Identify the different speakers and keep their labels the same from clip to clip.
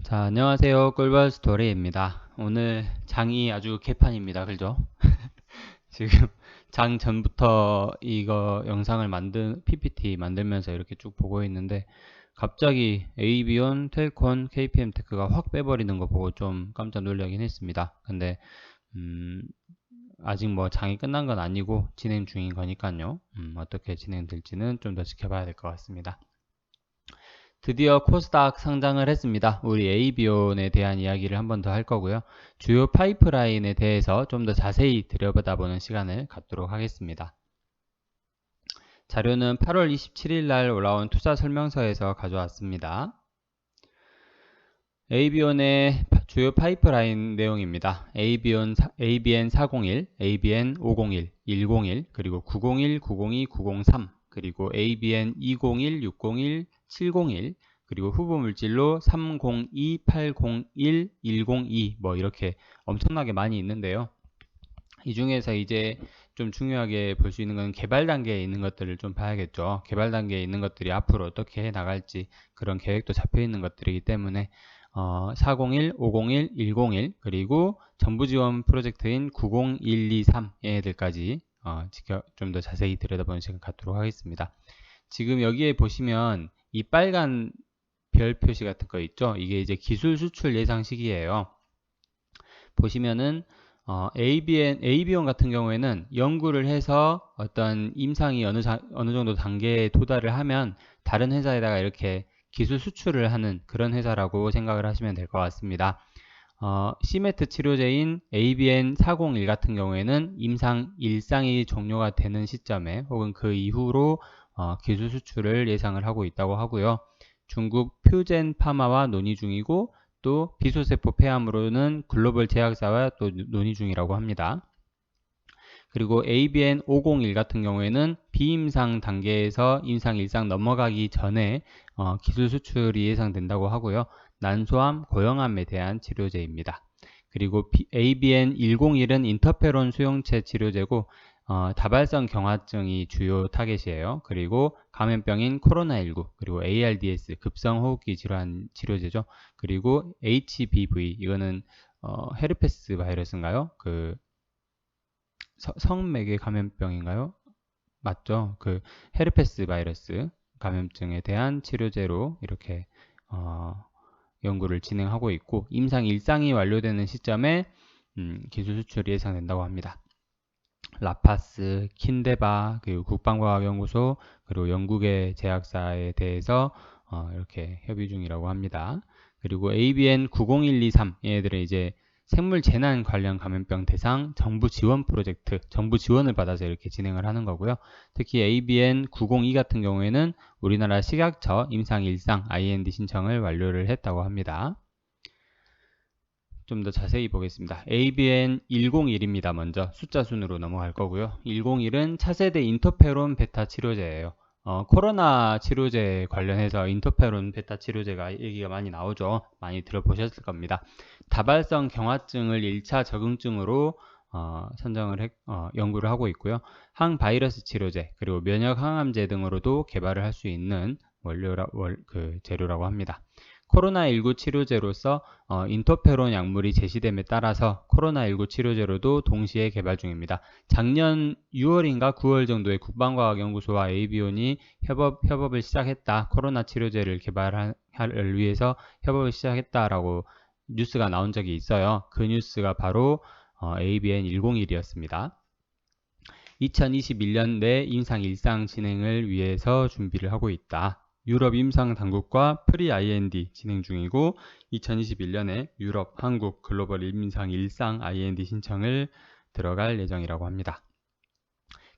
Speaker 1: 자, 안녕하세요. 꿀벌 스토리입니다. 오늘 장이 아주 개판입니다. 그죠? 지금 장 전부터 이거 영상을 PPT 만들면서 이렇게 쭉 보고 있는데 갑자기 에이비온, 텔콘, KPM테크가 확 빼버리는 거 보고 좀 깜짝 놀라긴 했습니다. 근데 아직 뭐 장이 끝난 건 아니고 진행 중인 거니까요. 어떻게 진행될지는 좀 더 지켜봐야 될 것 같습니다. 드디어 코스닥 상장을 했습니다. 우리 에이비온에 대한 이야기를 한 번 더 할 거고요. 주요 파이프라인에 대해서 좀 더 자세히 들여다보는 시간을 갖도록 하겠습니다. 자료는 8월 27일 날 올라온 투자 설명서에서 가져왔습니다. 에이비온의 주요 파이프라인 내용입니다. ABN 401, ABN 501, 101, 그리고 901, 902, 903, 그리고 ABN 201, 601, 701, 그리고 후보 물질로 302, 801, 102 뭐 이렇게 엄청나게 많이 있는데요. 이 중에서 이제 좀 중요하게 볼 수 있는 건 개발 단계에 있는 것들을 좀 봐야겠죠. 개발 단계에 있는 것들이 앞으로 어떻게 해 나갈지 그런 계획도 잡혀 있는 것들이기 때문에 401, 501, 101 그리고 정부 지원 프로젝트인 901, 2, 3 얘네들까지 좀 더 자세히 들여다보는 시간 갖도록 하겠습니다. 지금 여기에 보시면 이 빨간 별 표시 같은 거 있죠? 이게 이제 기술 수출 예상 시기예요. 보시면은 ABN 같은 경우에는 연구를 해서 어떤 임상이 어느 정도 단계에 도달을 하면 다른 회사에다가 이렇게 기술 수출을 하는 그런 회사라고 생각을 하시면 될 것 같습니다. 시메트 치료제인 ABN 401 같은 경우에는 임상 1상이 종료가 되는 시점에 혹은 그 이후로 기술 수출을 예상을 하고 있다고 하고요. 중국 퓨젠 파마와 논의 중이고 또 비소세포 폐암으로는 글로벌 제약사와 또 논의 중이라고 합니다. 그리고 ABN 501 같은 경우에는 비임상 단계에서 임상 1상 넘어가기 전에 기술 수출이 예상된다고 하고요. 난소암, 고형암에 대한 치료제입니다. 그리고 ABN 101은 인터페론 수용체 치료제고 다발성 경화증이 주요 타겟이에요. 그리고 감염병인 코로나19, 그리고 ARDS, 급성호흡기 질환 치료제죠. 그리고 HBV, 이거는 헤르페스 바이러스인가요? 그 성매개 감염병인가요? 맞죠? 그 헤르페스 바이러스 감염증에 대한 치료제로 이렇게 연구를 진행하고 있고 임상 1상이 완료되는 시점에 기술 수출이 예상된다고 합니다. 라파스, 킨데바, 그리고 국방과학연구소, 그리고 영국의 제약사에 대해서 이렇게 협의 중이라고 합니다. 그리고 ABN 90123 얘네들은 이제 생물 재난 관련 감염병 대상 정부 지원 프로젝트, 정부 지원을 받아서 이렇게 진행을 하는 거고요. 특히 ABN 902 같은 경우에는 우리나라 식약처 임상 1상 IND 신청을 완료를 했다고 합니다. 좀 더 자세히 보겠습니다. ABN 101입니다. 먼저 숫자 순으로 넘어갈 거고요. 101은 차세대 인터페론 베타 치료제예요. 코로나 치료제 관련해서 인터페론 베타 치료제가 얘기가 많이 나오죠. 많이 들어보셨을 겁니다. 다발성 경화증을 1차 적응증으로 연구를 하고 있고요. 항바이러스 치료제, 그리고 면역 항암제 등으로도 개발을 할 수 있는 재료라고 합니다. 코로나19 치료제로서 인터페론 약물이 제시됨에 따라서 코로나19 치료제로도 동시에 개발 중입니다. 작년 6월인가 9월 정도에 국방과학연구소와 에이비온이 협업을 시작했다. 코로나 치료제를 개발을 위해서 협업을 시작했다라고 뉴스가 나온 적이 있어요. 그 뉴스가 바로 ABN 101이었습니다. 2021년 내 임상 1상 진행을 위해서 준비를 하고 있다. 유럽 임상 당국과 프리 IND 진행 중이고 2021년에 유럽, 한국, 글로벌 임상 1상 IND 신청을 들어갈 예정이라고 합니다.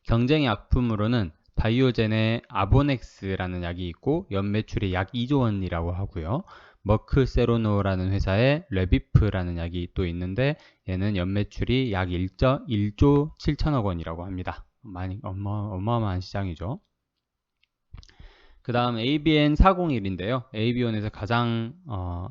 Speaker 1: 경쟁 약품으로는 바이오젠의 아보넥스라는 약이 있고 연매출이 약 2조 원이라고 하고요. 머크세로노라는 회사의 레비프라는 약이 또 있는데 얘는 연매출이 약 1조 7천억 원이라고 합니다. 많이 어마어마한 시장이죠. 그 다음 ABN 401인데요. ABN에서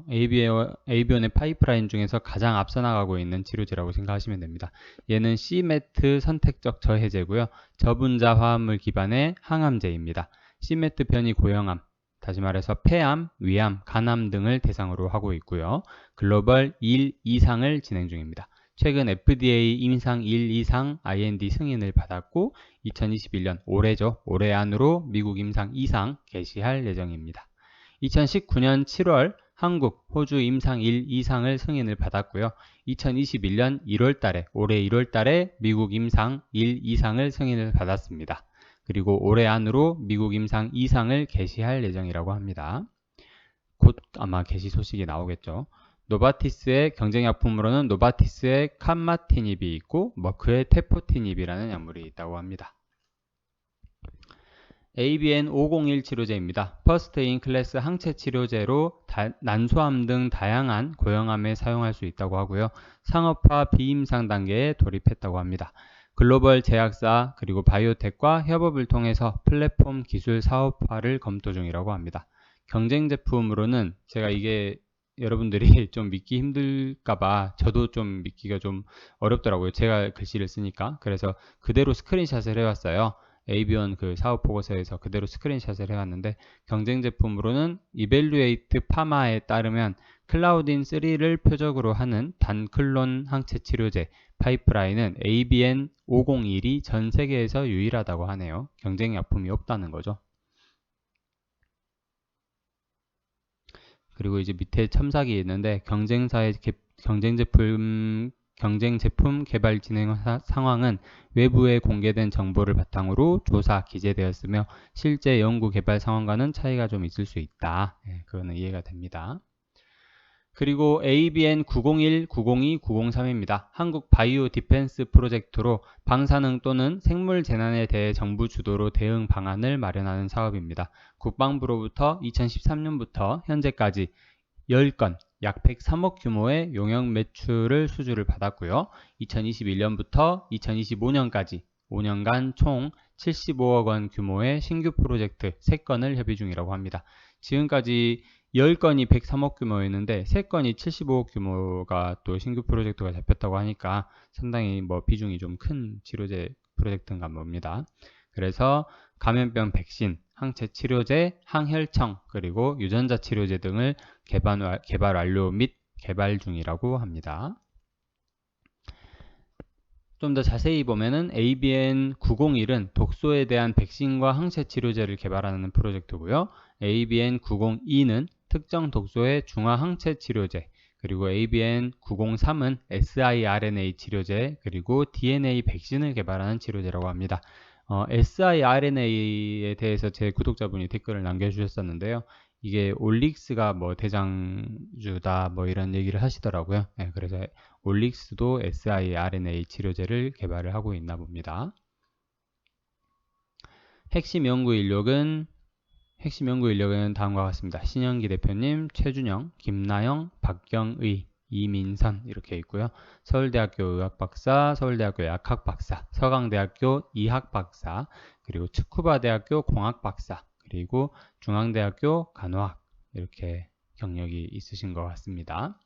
Speaker 1: ABN의 파이프라인 중에서 가장 앞서 나가고 있는 치료제라고 생각하시면 됩니다. 얘는 C메트 선택적 저해제고요. 저분자 화합물 기반의 항암제입니다. C메트 편이 고형암, 다시 말해서 폐암, 위암, 간암 등을 대상으로 하고 있고요. 글로벌 1 이상을 진행 중입니다. 최근 FDA 임상 1 이상 IND 승인을 받았고 2021년 올해죠. 올해 안으로 미국 임상 2상 개시할 예정입니다. 2019년 7월 한국, 호주 임상 1 이상을 승인을 받았고요. 2021년 1월 달에, 올해 1월 달에 미국 임상 1 이상을 승인을 받았습니다. 그리고 올해 안으로 미국 임상 2상을 개시할 예정이라고 합니다. 곧 아마 개시 소식이 나오겠죠. 노바티스의 경쟁약품으로는 노바티스의 칸마티닙이 있고 머크의 테포티닙이라는 약물이 있다고 합니다. ABN501 치료제입니다. 퍼스트 인 클래스 항체 치료제로 난소암 등 다양한 고형암에 사용할 수 있다고 하고요. 상업화 비임상 단계에 돌입했다고 합니다. 글로벌 제약사 그리고 바이오텍과 협업을 통해서 플랫폼 기술 사업화를 검토 중이라고 합니다. 경쟁 제품으로는 제가 이게 여러분들이 좀 믿기 힘들까봐 저도 좀 믿기가 좀 어렵더라고요. 제가 글씨를 쓰니까. 그래서 그대로 스크린샷을 해왔어요. 에이비온 그 사업 보고서에서 그대로 스크린샷을 해왔는데 경쟁 제품으로는 이벨루에이트 파마에 따르면 클라우딘 3를 표적으로 하는 단클론 항체 치료제 파이프라인은 ABN501이 전 세계에서 유일하다고 하네요. 경쟁 약품이 없다는 거죠. 그리고 이제 밑에 첨삭이 있는데 경쟁사의 경쟁 제품 개발 진행 상황은 외부에 공개된 정보를 바탕으로 조사 기재되었으며 실제 연구 개발 상황과는 차이가 좀 있을 수 있다. 그거는 이해가 됩니다. 그리고 ABN 901, 902, 903입니다. 한국 바이오 디펜스 프로젝트로 방사능 또는 생물 재난에 대해 정부 주도로 대응 방안을 마련하는 사업입니다. 국방부로부터 2013년부터 현재까지 10건, 약 103억 규모의 용역 매출을 수주를 받았고요. 2021년부터 2025년까지 5년간 총 75억 원 규모의 신규 프로젝트 3건을 협의 중이라고 합니다. 지금까지 10건이 103억 규모였는데 3건이 75억 규모가 또 신규 프로젝트가 잡혔다고 하니까 상당히 뭐 비중이 좀 큰 치료제 프로젝트인가 봅니다. 그래서 감염병 백신, 항체 치료제, 항혈청, 그리고 유전자 치료제 등을 개발 완료 및 개발 중이라고 합니다. 좀 더 자세히 보면은 ABN 901은 독소에 대한 백신과 항체 치료제를 개발하는 프로젝트고요. ABN 902는 특정 독소의 중화 항체 치료제, 그리고 ABN 903은 siRNA 치료제, 그리고 DNA 백신을 개발하는 치료제라고 합니다. siRNA에 대해서 제 구독자분이 댓글을 남겨주셨었는데요. 이게 올릭스가 뭐 대장주다 뭐 이런 얘기를 하시더라고요. 그래서 올릭스도 siRNA 치료제를 개발을 하고 있나 봅니다. 핵심 연구 인력은 다음과 같습니다. 신영기 대표님, 최준영, 김나영, 박경의, 이민선 이렇게 있고요. 서울대학교 의학박사, 서울대학교 약학박사, 서강대학교 이학박사, 그리고 츠쿠바대학교 공학박사, 그리고 중앙대학교 간호학 이렇게 경력이 있으신 것 같습니다.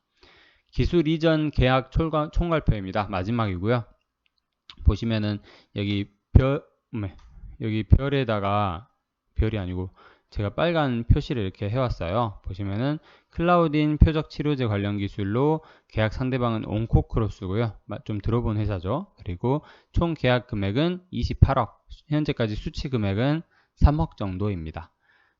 Speaker 1: 기술 이전 계약 총괄표입니다. 마지막이고요. 보시면은 여기 별에다가 별이 아니고 제가 빨간 표시를 이렇게 해왔어요. 보시면은 클라우딘 표적 치료제 관련 기술로 계약 상대방은 온코크로스고요. 좀 들어본 회사죠. 그리고 총 계약 금액은 28억, 현재까지 수치 금액은 3억 정도입니다.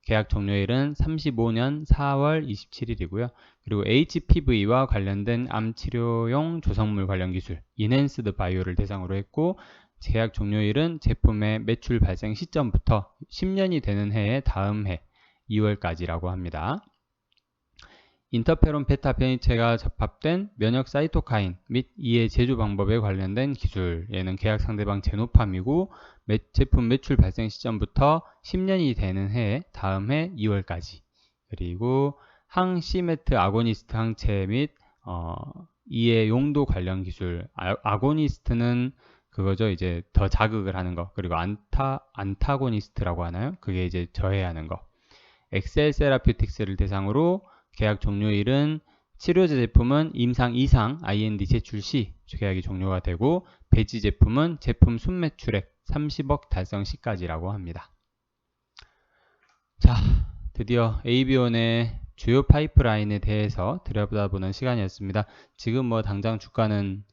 Speaker 1: 계약 종료일은 35년 4월 27일이고요. 그리고 HPV와 관련된 암 치료용 조성물 관련 기술 인핸스드 바이오를 대상으로 했고 계약 종료일은 제품의 매출 발생 시점부터 10년이 되는 해의 다음 해 2월까지라고 합니다. 인터페론 베타 변이체가 접합된 면역 사이토카인 및 이의 제조 방법에 관련된 기술, 얘는 계약 상대방 제노팜이고 제품 매출 발생 시점부터 10년이 되는 해 다음 해 2월까지. 그리고 항시메트 아고니스트 항체 및 이의 용도 관련 기술. 아고니스트는 그거죠. 이제 더 자극을 하는 거. 그리고 안타고니스트라고 하나요? 그게 이제 저해하는 거. 엑셀 세라피틱스를 대상으로 계약 종료일은 치료제 제품은 임상 2상 IND 제출 시 계약이 종료가 되고 배지 제품은 제품 순매출액 30억 달성 시까지라고 합니다. 자, 드디어 ABON의 주요 파이프라인에 대해서 들여다보는 시간이었습니다. 지금 뭐 당장 주가는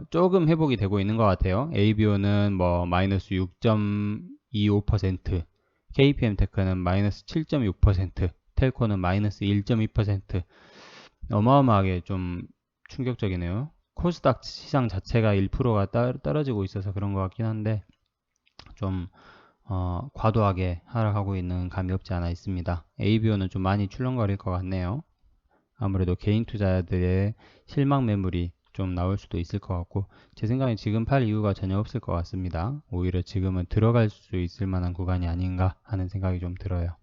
Speaker 1: 조금 회복이 되고 있는 것 같아요. ABO는 뭐 마이너스 6.25%, KPM테크는 마이너스 7.6%, 텔코는 마이너스 1.2%. 어마어마하게 좀 충격적이네요. 코스닥 시장 자체가 1%가 떨어지고 있어서 그런 것 같긴 한데 좀 과도하게 하락하고 있는 감이 없지 않아 있습니다. ABO는 좀 많이 출렁거릴 것 같네요. 아무래도 개인 투자자들의 실망 매물이 좀 나올 수도 있을 것 같고 제 생각엔 지금 팔 이유가 전혀 없을 것 같습니다. 오히려 지금은 들어갈 수 있을 만한 구간이 아닌가 하는 생각이 좀 들어요.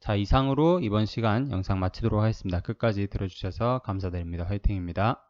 Speaker 1: 자, 이상으로 이번 시간 영상 마치도록 하겠습니다. 끝까지 들어주셔서 감사드립니다. 화이팅입니다.